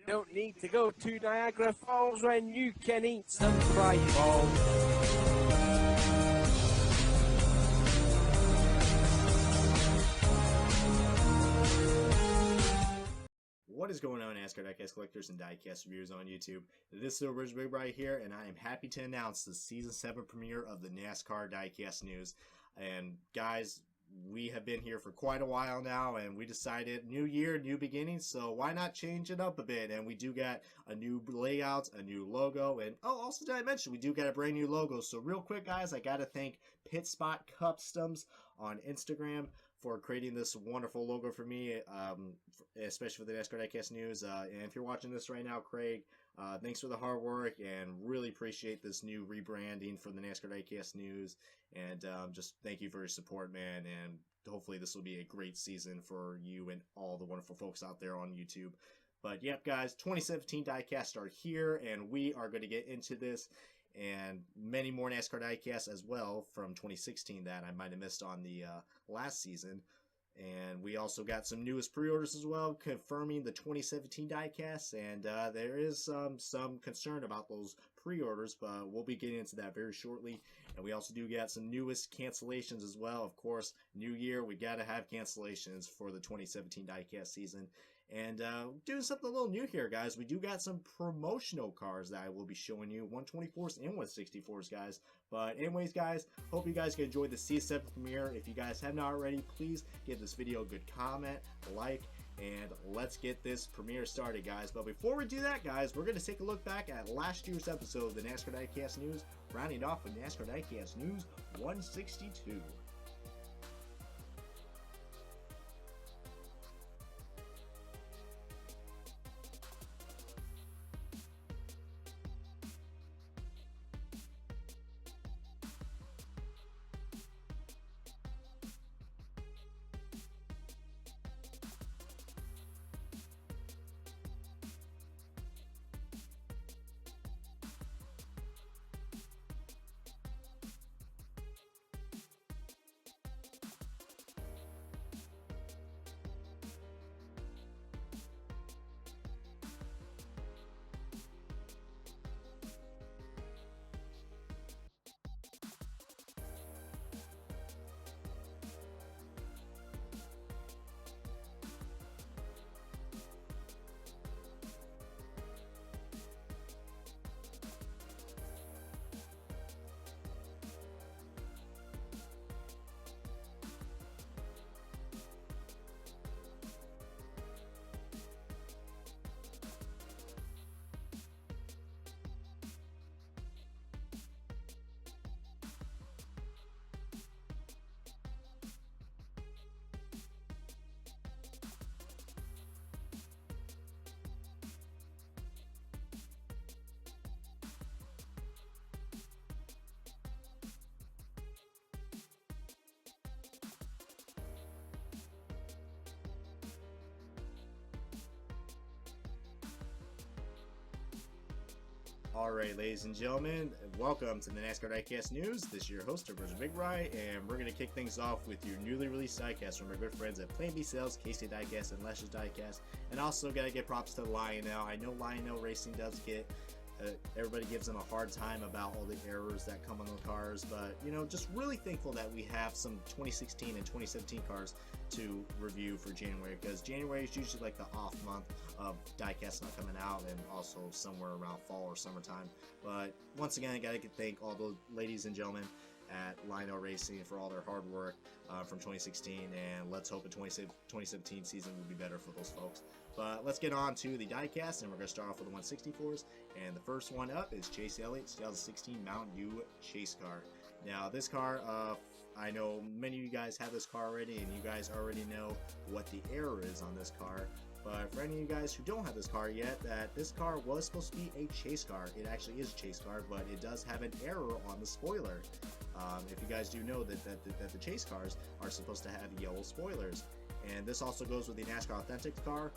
don't need to go to Niagara Falls when you can eat some fried balls. What is going on, NASCAR Diecast collectors and Diecast reviewers on YouTube? This is the original Big right here, and I am happy to announce the Season 7 premiere of the NASCAR Diecast News. And guys, we have been here for quite a while now, and we decided new year, new beginnings, so why not change it up a bit? And we do got a new layout, a new logo, and oh, also did I mention we do got a brand new logo. So real quick, guys, I gotta thank Pit Spot Customs on Instagram for creating this wonderful logo for me, especially for the NASCAR Diecast News. And if you're watching this right now, Craig, thanks for the hard work, and really appreciate this new rebranding for the NASCAR Diecast News. And just thank you for your support, man. And hopefully this will be a great season for you and all the wonderful folks out there on YouTube. But yep, guys, 2017 Diecast are here, and we are going to get into this and many more NASCAR Diecasts as well from 2016 that I might have missed on the last season. And we also got some newest pre-orders as well, confirming the 2017 Diecasts, and there is some concern about those pre-orders, but we'll be getting into that very shortly. And we also do get some newest cancellations as well. Of course, new year, we got to have cancellations for the 2017 Diecast season. And doing something a little new here, guys. We do got some promotional cars that I will be showing you, 124s and 164s, guys. But anyways, guys, hope you guys can enjoy the Season 7 premiere. If you guys have not already, please give this video a good comment, like, and let's get this premiere started, guys. But before we do that, guys, we're going to take a look back at last year's episode of the NASCAR Diecast News, rounding off with NASCAR Diecast News 162. Alright, ladies and gentlemen, welcome to the NASCAR Diecast News. This is your host, Original Big Right, and we're going to kick things off with your newly released diecast from our good friends at Plan B Sales, KC Diecast, and Lesh's Diecast. And also got to get props to Lionel. I know Lionel Racing does get, everybody gives them a hard time about all the errors that come on the cars, but, you know, just really thankful that we have some 2016 and 2017 cars to review for January, because January is usually like the off month of diecast not coming out, and also somewhere around fall or summertime. But once again, I gotta thank all the ladies and gentlemen at Lionel Racing for all their hard work from 2016, and let's hope the 2017 season will be better for those folks. But let's get on to the diecast, and we're going to start off with the 164s, and the first one up is Chase Elliott's 2016 Mountain Dew Chase car. Now this car, I know many of you guys have this car already, and you guys already know what the error is on this car. But for any of you guys who don't have this car yet, that this car was supposed to be a chase car. It actually is a chase car, but it does have an error on the spoiler. If you guys do know that the chase cars are supposed to have yellow spoilers. And this also goes with the NASCAR Authentics car.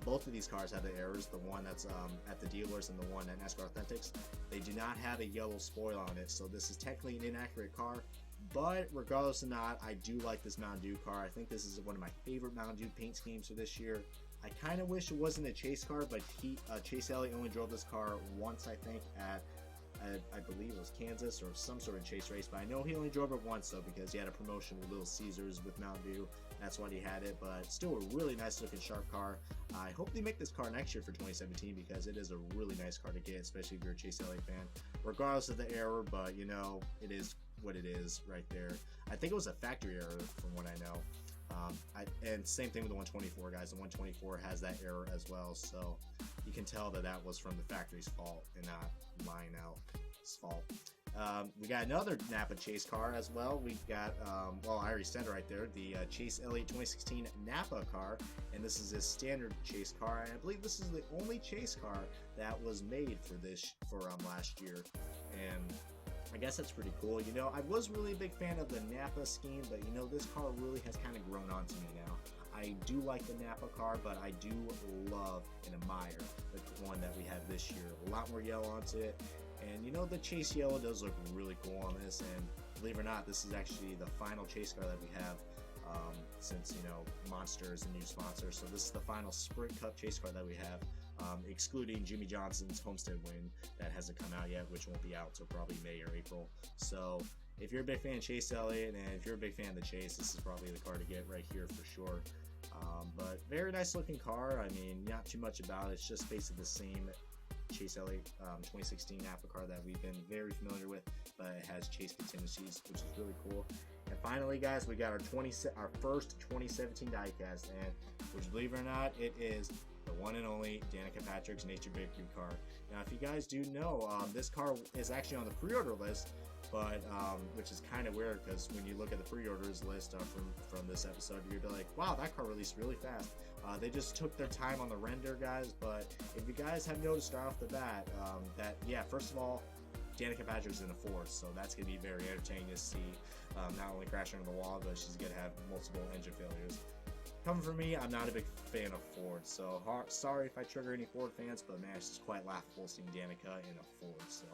Both of these cars have the errors, the one that's at the dealers and the one at NASCAR Authentics. They do not have a yellow spoiler on it, so this is technically an inaccurate car. But regardless or not, I do like this Mountain Dew car. I think this is one of my favorite Mountain Dew paint schemes for this year. I kind of wish it wasn't a chase car, but Chase Elliott only drove this car once, I think, at I believe it was Kansas or some sort of chase race, but I know he only drove it once though because he had a promotion with Little Caesars with Mountain View. That's why he had it, but still a really nice looking sharp car. I hope they make this car next year for 2017 because it is a really nice car to get, especially if you're a Chase Elliott fan, regardless of the error. But you know, it is what it is right there. I think it was a factory error from what I know. And same thing with the 124, guys. The 124 has that error as well, so you can tell that that was from the factory's fault and not Lionel's fault. We got another Napa chase car as well. We got, well, I already said it right there, the Chase Elliott 2016 Napa car, and this is a standard chase car. And I believe this is the only chase car that was made for last year, and I guess that's pretty cool. You know, I was really a big fan of the Napa scheme, but you know, this car really has kind of grown on to me now. I do like the Napa car, but I do love and admire the one that we have this year. A lot more yellow onto it, and you know, the chase yellow does look really cool on this. And believe it or not, this is actually the final chase car that we have since, you know, Monster is the new sponsor. So this is the final Sprint Cup chase car that we have. Excluding Jimmy Johnson's Homestead win that hasn't come out yet, which won't be out till probably May or April. So if you're a big fan of Chase Elliott and if you're a big fan of the chase, this is probably the car to get right here for sure. But very nice looking car. I mean, not too much about it. It's just basically the same Chase Elliott 2016 Napa car that we've been very familiar with, but it has chase contingencies, which is really cool. And finally, guys, we got our first 2017 diecast, and which, believe it or not, it is the one and only Danica Patrick's Nature Bakery car. Now, if you guys do know, this car is actually on the pre-order list, but which is kind of weird because when you look at the pre-orders list from this episode, you'd be like, wow, that car released really fast. They just took their time on the render, guys. But if you guys have noticed right off the bat, that, yeah, first of all, Danica Patrick's in a Ford, so that's going to be very entertaining to see. Not only crashing on the wall, but she's going to have multiple engine failures. Coming from me, I'm not a big fan of Ford, so sorry if I trigger any Ford fans, but man, it's just quite laughable seeing Danica in a Ford. So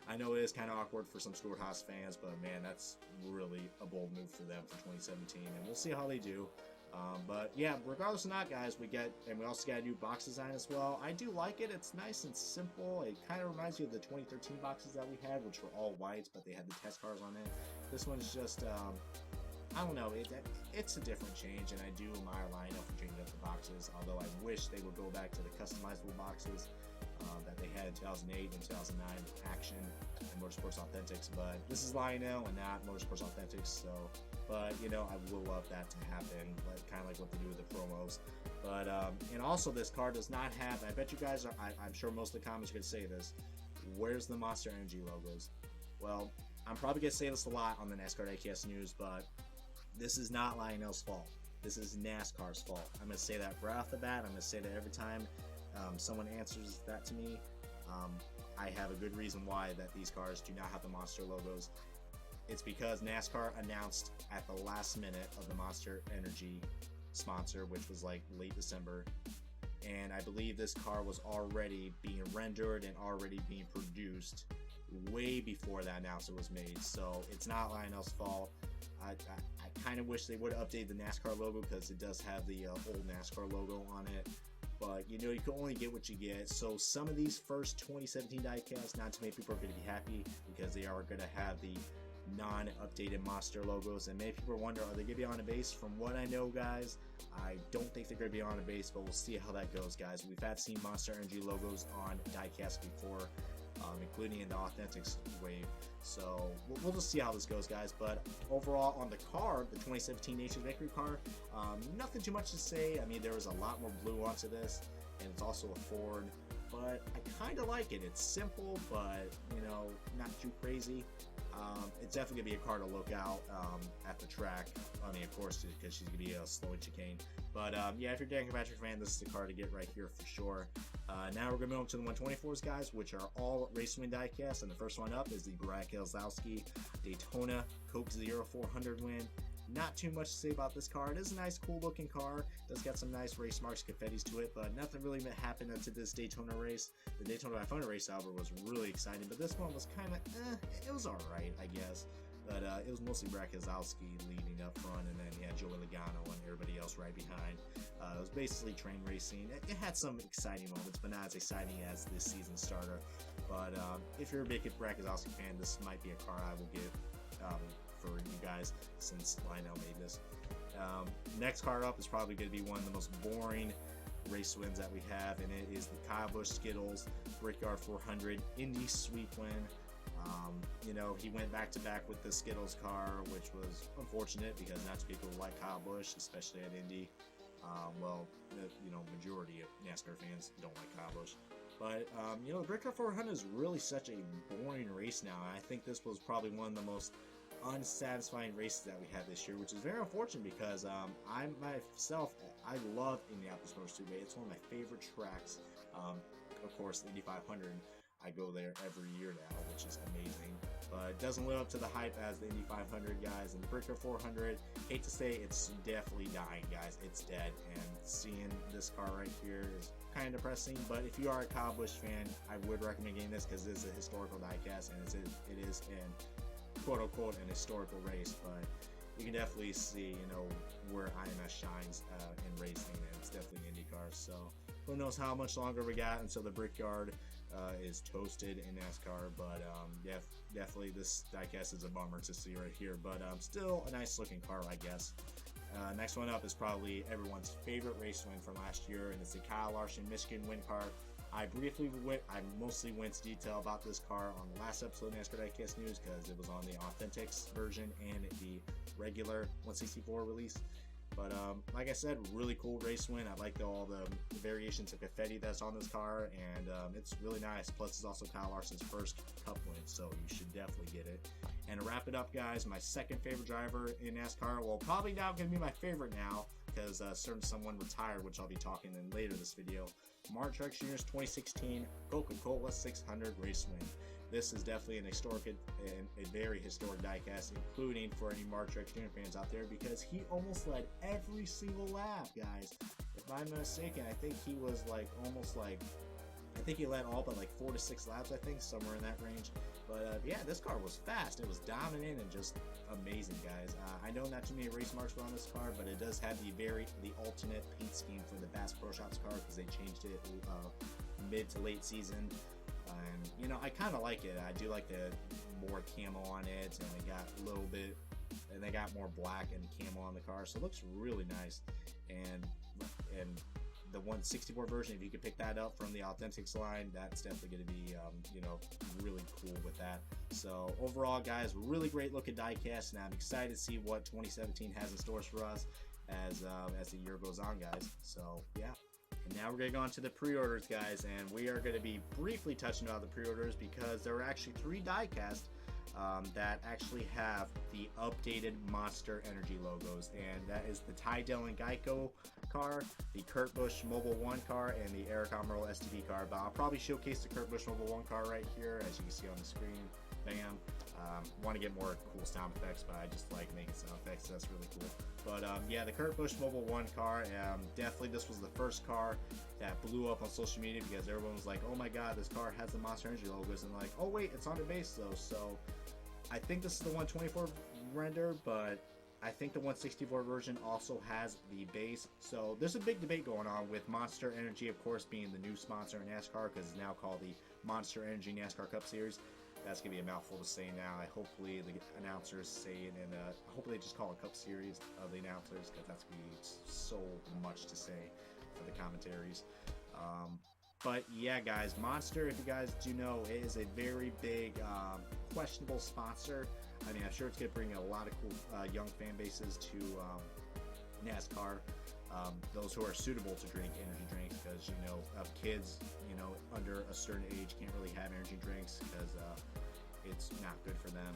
I know it is kind of awkward for some Stuart Haas fans, but man, that's really a bold move for them for 2017, and we'll see how they do. But yeah, regardless of not, guys, we also got a new box design as well. I do like it. It's nice and simple. It kind of reminds you of the 2013 boxes that we had, which were all white, but they had the test cars on it. This one's just, I don't know, it's a different change, and I do admire Lionel for changing up the boxes, although I wish they would go back to the customizable boxes that they had in 2008 and 2009 Action and Motorsports Authentics, but this is Lionel and not Motorsports Authentics, so, but, you know, I would love that to happen, but kind of like what they do with the promos. But, and also this car does not have, I bet you guys are, I'm sure most of the comments are going to say this, where's the Monster Energy logos? Well, I'm probably going to say this a lot on the NASCAR Diecast news, but this is not Lionel's fault. This is NASCAR's fault. I'm going to say that right off the bat. I'm going to say that every time someone answers that to me. I have a good reason why that these cars do not have the Monster logos. It's because NASCAR announced at the last minute of the Monster Energy sponsor, which was like late December, and I believe this car was already being rendered and already being produced way before that announcement was made. So it's not Lionel's fault. I kind of wish they would have updated the NASCAR logo because it does have the old NASCAR logo on it. But, you know, you can only get what you get. So some of these first 2017 diecasts, not too many people are going to be happy because they are going to have the non-updated Monster logos. And many people wonder, are they going to be on a base? From what I know, guys, I don't think they're going to be on a base, but we'll see how that goes, guys. We've seen Monster Energy logos on diecast before, including in the Authentics wave. So we'll just see how this goes, guys. But overall, on the car, the 2017 Nature's Bakery car, nothing too much to say. I mean, there was a lot more blue onto this, and it's also a Ford. But I kind of like it. It's simple, but, you know, not too crazy. It's definitely going to be a car to look out at the track. I mean, of course, because she's going to be a slow chicane. But yeah, if you're a Danica Patrick fan, this is the car to get right here for sure. Now we're going to move on to the 124s, guys, which are all Race Win diecast. And the first one up is the Brad Keselowski Daytona Coke 0400 win. Not too much to say about this car. It is a nice, cool looking car. It does got some nice race marks, confettis to it, but nothing really happened to this Daytona race. The Daytona 500 race, however, was really exciting, but this one was kind of, it was alright, I guess. But it was mostly Brad Keselowski leading up front, and then Joey Logano and everybody else right behind. It was basically train racing. It had some exciting moments, but not as exciting as this season starter. But if you're a big Brad Keselowski fan, this might be a car I will get for you guys, since Lionel made this. Next car up is probably going to be one of the most boring race wins that we have, and it is the Kyle Busch Skittles Brickyard 400 Indy Sweep win. You know, he went back to back with the Skittles car, which was unfortunate because not too many people like Kyle Busch, especially at Indy. Well, you know, majority of NASCAR fans don't like Kyle Busch. But, you know, the Brickyard 400 is really such a boring race now. I think this was probably one of the most unsatisfying races that we had this year, which is very unfortunate because I myself, I love Indianapolis Motor Speedway. It's one of my favorite tracks. Of course, the Indy 500, I go there every year now, which is amazing. But it doesn't live up to the hype as the Indy 500, guys. And the Brickyard 400, hate to say, it's definitely dying, guys. It's dead. And seeing this car right here is kind of depressing. But if you are a Kyle Busch fan, I would recommend getting this because it is a historical diecast, and it is an quote-unquote an historical race. But you can definitely see, you know, where IMS shines in racing, and it's definitely IndyCar. So who knows how much longer we got until the Brickyard is toasted in NASCAR, but definitely this diecast is a bummer to see right here, but still a nice looking car, I guess. Next one up is probably everyone's favorite race win from last year, and it's the Kyle Larson Michigan win car. I mostly went into detail about this car on the last episode of NASCAR Diecast News because it was on the Authentics version and the regular 164 release. But like I said, really cool race win. I like all the variations of confetti that's on this car, and it's really nice. Plus, it's also Kyle Larson's first Cup win, so you should definitely get it. And to wrap it up, guys, my second favorite driver in NASCAR, well, probably now going to be my favorite now because someone retired, which I'll be talking in later this video. Martin Truex Jr.'s 2016 Coca-Cola 600 race win. This is definitely an historic and a very historic diecast, including for any Martin Truex Jr. fans out there, because he almost led every single lap, guys. If I'm not mistaken, I think he was I think he led all but like 4 to 6 laps, I think, somewhere in that range. But yeah, this car was fast. It was dominant and just amazing, guys. I know not too many race marks were on this car, but it does have the alternate paint scheme for the Bass Pro Shops car because they changed it mid to late season. And you know, I kind of like it. I do like the more camo on it, and they got a little bit, and they got more black and camo on the car, so it looks really nice. And the 164 version, if you could pick that up from the Authentics line, that's definitely going to be you know, really cool with that. So overall, guys, really great looking diecast, and I'm excited to see what 2017 has in stores for us as the year goes on, guys. So yeah. And now we're going to go on to the pre-orders, guys, and we are going to be briefly touching about the pre-orders because there are actually 3 diecasts that actually have the updated Monster Energy logos, and that is the Ty Dillon Geico car, the Kurt Busch Mobile 1 car, and the Eric Almirola STB car. But I'll probably showcase the Kurt Busch Mobile 1 car right here, as you can see on the screen. Bam. Want to get more cool sound effects, but I just like making sound effects, so that's really cool. But yeah, the Kurt Busch Mobile 1 car, definitely this was the first car that blew up on social media because everyone was like, oh my god, this car has the Monster Energy logos, and like, oh wait, it's on the base though. So I think this is the 124 render, but I think the 164 version also has the base. So there's a big debate going on with Monster Energy, of course, being the new sponsor in NASCAR because it's now called the Monster Energy NASCAR Cup Series. That's going to be a mouthful to say now. Hopefully the announcers say it, and hopefully they just call it Cup Series of the announcers because that's going to be so much to say for the commentaries. But yeah, guys, Monster, if you guys do know, it is a very big questionable sponsor. I mean, I'm sure it's going to bring a lot of cool young fan bases to NASCAR. Those who are suitable to drink energy drinks, because you know, kids, you know, under a certain age can't really have energy drinks because it's not good for them,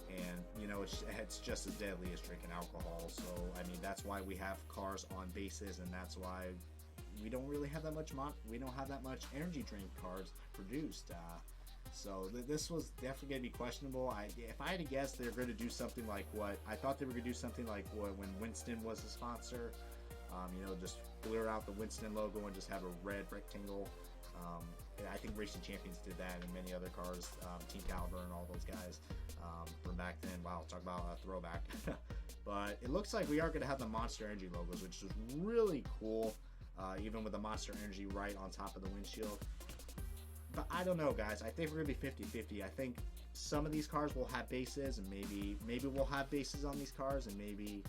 and you know, it's just as deadly as drinking alcohol. So I mean, that's why we have cars on bases, and that's why we don't really have that much energy drink cars produced. So this was definitely going to be questionable. If I had to guess, they're going to do something like what I thought they were going to do, something like when Winston was the sponsor. You know, just blur out the Winston logo and just have a red rectangle And I think Racing Champions did that, and many other cars, Team Caliber and all those guys from back then. Wow, talk about a throwback. But it looks like we are going to have the Monster Energy logos, which is really cool, even with the Monster Energy right on top of the windshield. But I don't know, guys. I think we're going to be 50-50. I think some of these cars will have bases, and maybe we'll have bases on these cars, and maybe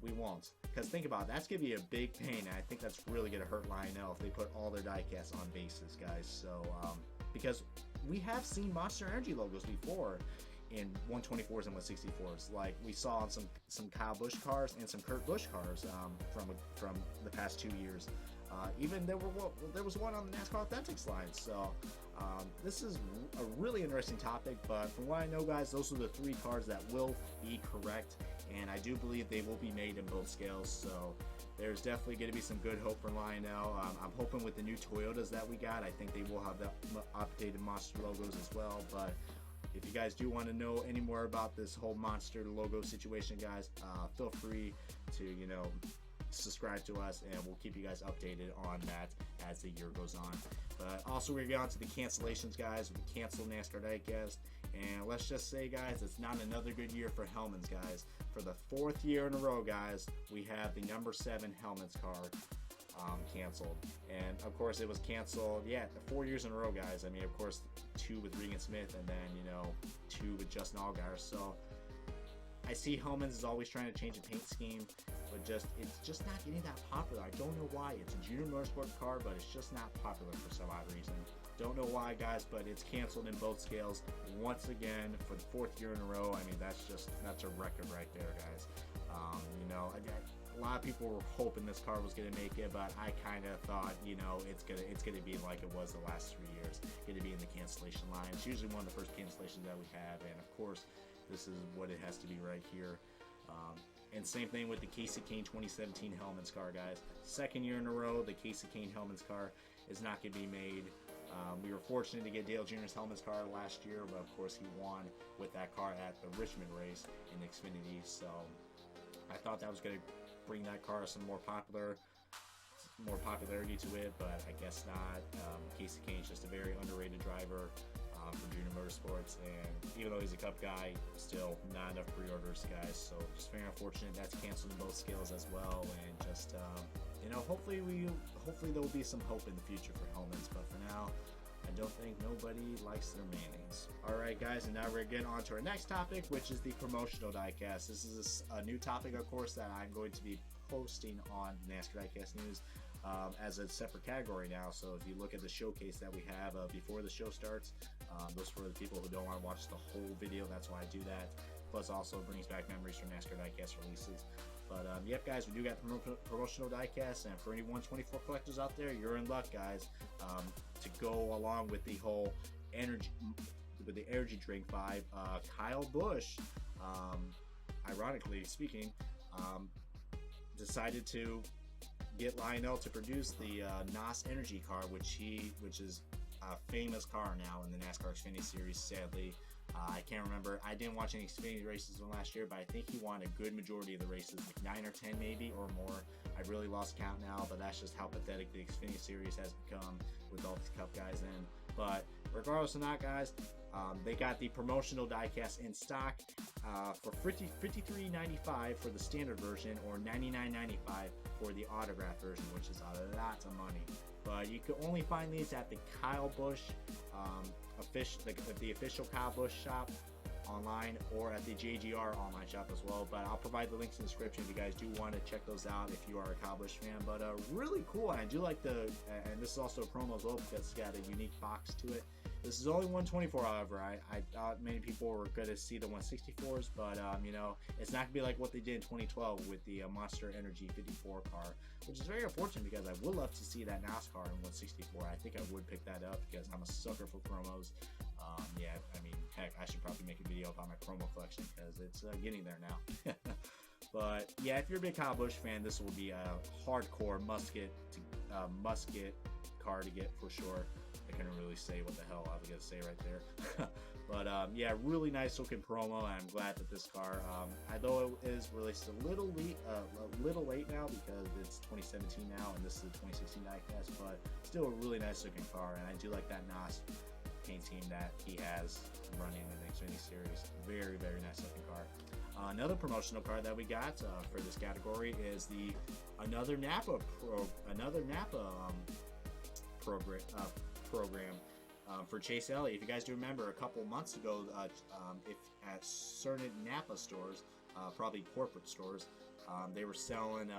we won't. Because think about it, that's going to be a big pain, and I think that's really going to hurt Lionel if they put all their diecasts on bases, guys. So, because we have seen Monster Energy logos before in 124s and 164s, like we saw on some Kyle Busch cars and some Kurt Busch cars from the past 2 years. Even there was one on the NASCAR Authentics line. So this is a really interesting topic, but from what I know, guys, those are the 3 cars that will be correct, and I do believe they will be made in both scales. So there's definitely going to be some good hope for Lionel. I'm hoping with the new Toyotas that we got, I think they will have the updated Monster logos as well. But if you guys do want to know any more about this whole Monster logo situation, guys, feel free to, subscribe to us, and we'll keep you guys updated on that as the year goes on. But also, we're going to get on to the cancellations, guys, with the canceled NASCAR Diecast. And let's just say, guys, it's not another good year for Hellmann's, guys. For the 4th year in a row, guys, we have the number 7 Hellmann's car canceled. And of course, it was canceled, 4 years in a row, guys. I mean, of course, 2 with Regan Smith, and then 2 with Justin Allgaier. So I see Hellmann's is always trying to change the paint scheme, but it's just not getting that popular. I don't know why. It's a junior motorsport car, but it's just not popular for some odd reason. Don't know why, guys, but it's canceled in both scales once again for the 4th year in a row. I mean, that's a record right there, guys. A lot of people were hoping this car was gonna make it, but I kind of thought, it's gonna be like it was the last 3 years, gonna be in the cancellation line. It's usually one of the first cancellations that we have, and of course, this is what it has to be right here. And same thing with the Casey Kane 2017 Hellmann's car, guys. 2nd year in a row, the Casey Kane Hellmann's car is not going to be made. We were fortunate to get Dale Jr.'s Hellmann's car last year, but of course he won with that car at the Richmond race in Xfinity. So I thought that was going to bring that car some more popularity to it, but I guess not. Casey Kane's just a very underrated driver for junior motorsports, and even though he's a Cup guy, still not enough pre-orders, guys. So just very unfortunate that's canceled in both scales as well, and just hopefully there will be some hope in the future for Hellmann's, but for now, I don't think nobody likes their mayonnaise. Alright, guys, and now we're getting on to our next topic, which is the promotional diecast. This is a new topic, of course, that I'm going to be posting on NASCAR Diecast News as a separate category now. So if you look at the showcase that we have before the show starts, those for the people who don't want to watch the whole video, that's why I do that. Plus also brings back memories from NASCAR Diecast releases. But yep, guys, we do got promotional diecast, and for any 124 collectors out there, you're in luck, guys, to go along with the whole energy drink vibe. Kyle Busch, ironically speaking, decided to get Lionel to produce the NOS Energy car, which is a famous car now in the NASCAR Xfinity Series. Sadly, I can't remember. I didn't watch any Xfinity races from last year, but I think he won a good majority of the races, like 9 or 10 maybe, or more. I really lost count now, but that's just how pathetic the Xfinity Series has become with all these Cup guys in. But regardless of that, guys, they got the promotional diecast in stock for $53.95 for the standard version, or $99.95 for the autograph version, which is a lot of money. But you can only find these at the Kyle Busch the official Kyle Busch shop online, or at the JGR online shop as well. But I'll provide the links in the description if you guys do want to check those out if you are a Kyle Busch fan. But really cool, and I do like and this is also a promo as well because it's got a unique box to it. This is only 124, however. I thought many people were going to see the 164s, but it's not going to be like what they did in 2012 with the Monster Energy 54 car, which is very unfortunate because I would love to see that NASCAR in 164. I think I would pick that up because I'm a sucker for promos. Heck, I should probably make a video about my promo collection because it's getting there now. But yeah, if you're a big Kyle Busch fan, this will be a hardcore must-get car to get for sure. I couldn't really say what the hell I was going to say right there. But yeah, really nice looking promo, and I'm glad that this car, although it is released a little late now because it's 2017 now, and this is the 2016 diecast, but still a really nice looking car, and I do like that NAS paint team that he has running in the Xfinity Series. Very, very nice looking car. Another promotional car that we got for this category is another Napa program for Chase Elliott. If you guys do remember, a couple months ago, if at certain Napa stores, probably corporate stores, they were selling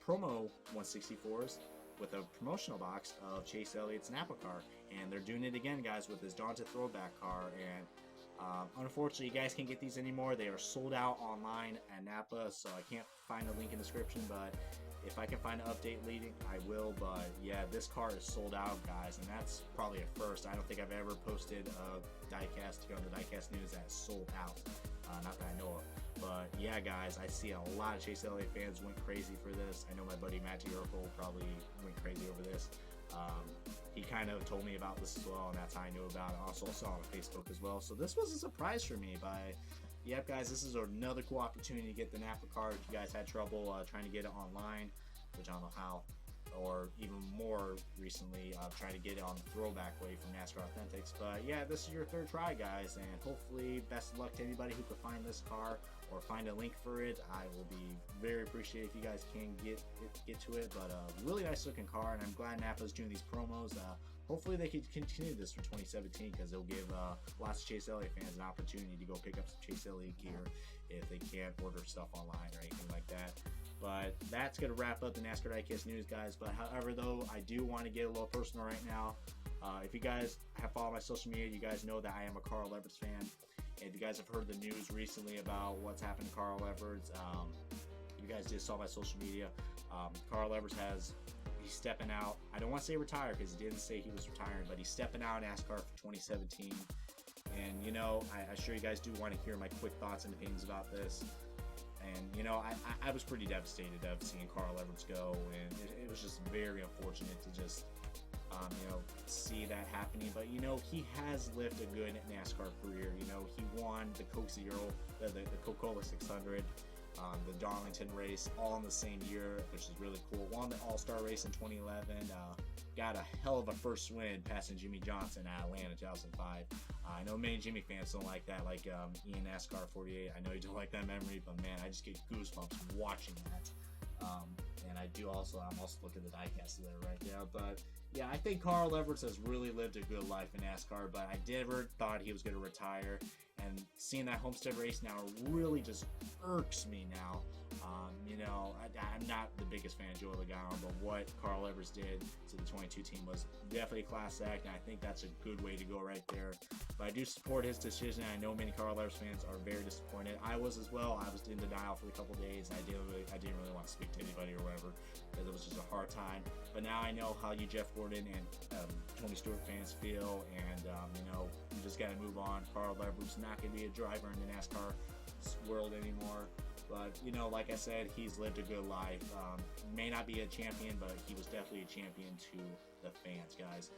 promo 164s with a promotional box of Chase Elliott's Napa car, and they're doing it again, guys, with this Daunted Throwback car. And unfortunately, you guys can't get these anymore. They are sold out online at Napa, so I can't find a link in the description, but if I can find an update leading, I will. But yeah, this car is sold out, guys, and that's probably a first. I don't think I've ever posted a diecast to go on the diecast news that's sold out, not that I know of. But yeah, guys, I see a lot of Chase Elliott fans went crazy for this. I know my buddy Matt Oracle probably went crazy over this. He kind of told me about this as well, and that's how I knew about it. Also saw it on Facebook as well. So this was a surprise for me. But yep, guys, this is another cool opportunity to get the Napa car. If you guys had trouble trying to get it online, which I don't know how, or even more recently, trying to get it on the throwback way from NASCAR Authentics. But yeah, this is your third try, guys, and hopefully best of luck to anybody who could find this car or find a link for it. I will be very appreciative if you guys can get to it. But really nice looking car, and I'm glad Napa's doing these promos. Hopefully they can continue this for 2017, because it'll give lots of Chase Elliott fans an opportunity to go pick up some Chase Elliott gear if they can't order stuff online or anything like that. But that's going to wrap up the NASCAR Diecast news, guys. But however, though, I do want to get a little personal right now. If you guys have followed my social media, you guys know that I am a Carl Edwards fan. And if you guys have heard the news recently about what's happened to Carl Edwards, you guys just saw my social media. Carl Edwards he's stepping out. I don't want to say retire, because he didn't say he was retiring, but he's stepping out in NASCAR for 2017. And, you know, I'm sure you guys do want to hear my quick thoughts and opinions about this. And, you know, I was pretty devastated of seeing Carl Edwards go, and it was just very unfortunate to just, you know, see that happening. But, you know, he has lived a good NASCAR career. You know, he won the the Coca-Cola 600, the Darlington race, all in the same year, which is really cool. Won the All-Star race in 2011. Got a hell of a first win passing Jimmy Johnson at Atlanta 2005. I know many Jimmy fans don't like that, like Ian NASCAR 48. I know you don't like that memory, but man, I just get goosebumps watching that. And I'm also looking at the diecast there right now. But yeah, I think Carl Edwards has really lived a good life in NASCAR, but I never thought he was going to retire. And seeing that Homestead race now really just irks me now. You know, I'm not the biggest fan of Joey Logano, but what Carl Edwards did to the 22 team was definitely a class act, and I think that's a good way to go right there. But I do support his decision. I know many Carl Edwards fans are very disappointed. I was as well. I was in denial for a couple days. I didn't really want to speak to anybody or whatever, because it was just a hard time. But now I know how you Jeff Gordon and Tony Stewart fans feel, and you know, you just got to move on. Carl Edwards not going to be a driver in the NASCAR world anymore. But, you know, like I said, he's lived a good life. May not be a champion, but he was definitely a champion to the fans, guys.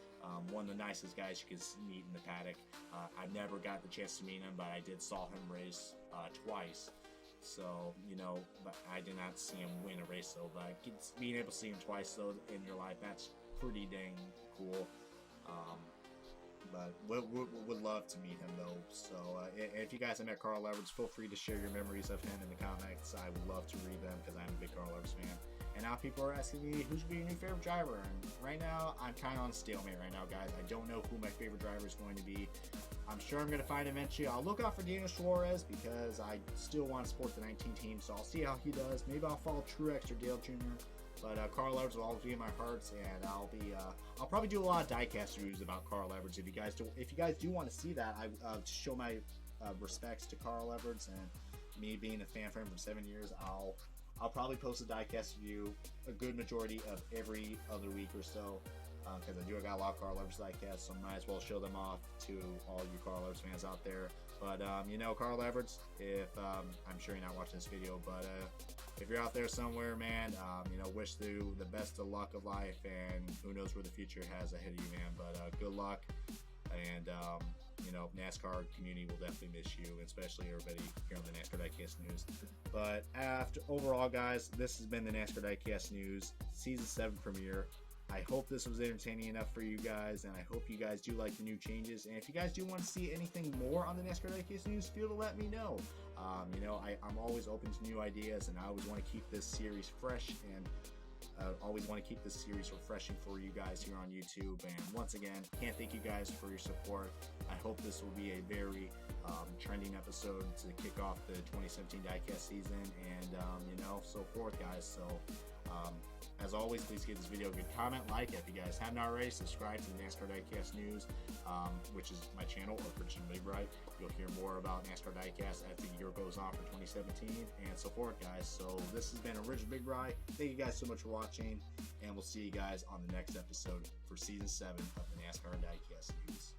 One of the nicest guys you could meet in the paddock. I never got the chance to meet him, but I did saw him race twice. So, you know, but I did not see him win a race, though. But being able to see him twice, though, in your life, that's pretty dang cool. But would love to meet him, though. So if you guys have met Carl Edwards, feel free to share your memories of him in the comments. I would love to read them, because I'm a big Carl Edwards fan. And now people are asking me, who should be your new favorite driver? And right now, I'm kind of on stalemate right now, guys. I don't know who my favorite driver is going to be. I'm sure I'm going to find him eventually. I'll look out for Daniel Suarez, because I still want to support the 19 team. So I'll see how he does. Maybe I'll follow Truex or Dale Jr., but Carl Edwards will always be in my hearts, and I'll probably do a lot of diecast reviews about Carl Edwards. If you guys do want to see that, I show my respects to Carl Edwards, and me being a fan for him for 7 years, I'll probably post a diecast review a good majority of every other week or so, because I got a lot of Carl Edwards diecast, so I might as well show them off to all you Carl Edwards fans out there. But you know, Carl Edwards, if I'm sure you're not watching this video, but if you're out there somewhere, man, you know, wish you the best of luck of life, and who knows where the future has ahead of you, man. But good luck. and NASCAR community will definitely miss you, especially everybody here on the NASCAR Diecast News. But overall, guys, this has been the NASCAR Diecast News Season 7 premiere. I hope this was entertaining enough for you guys, and I hope you guys do like the new changes. And if you guys do want to see anything more on the NASCAR Diecast News, feel to let me know. I'm always open to new ideas, and I always want to keep this series fresh, and always want to keep this series refreshing for you guys here on YouTube. And once again, can't thank you guys for your support. I hope this will be a very trending episode to kick off the 2017 Diecast season, and so forth, guys. So as always, please give this video a good comment, like it. If you guys haven't already, subscribe to the NASCAR Diecast News, which is my channel, or Christian Big Right. You'll hear more about NASCAR Diecast as the year goes on for 2017 and so forth, guys. So this has been Original Big Right. Thank you guys so much for watching, and we'll see you guys on the next episode for Season 7 of the NASCAR Diecast News.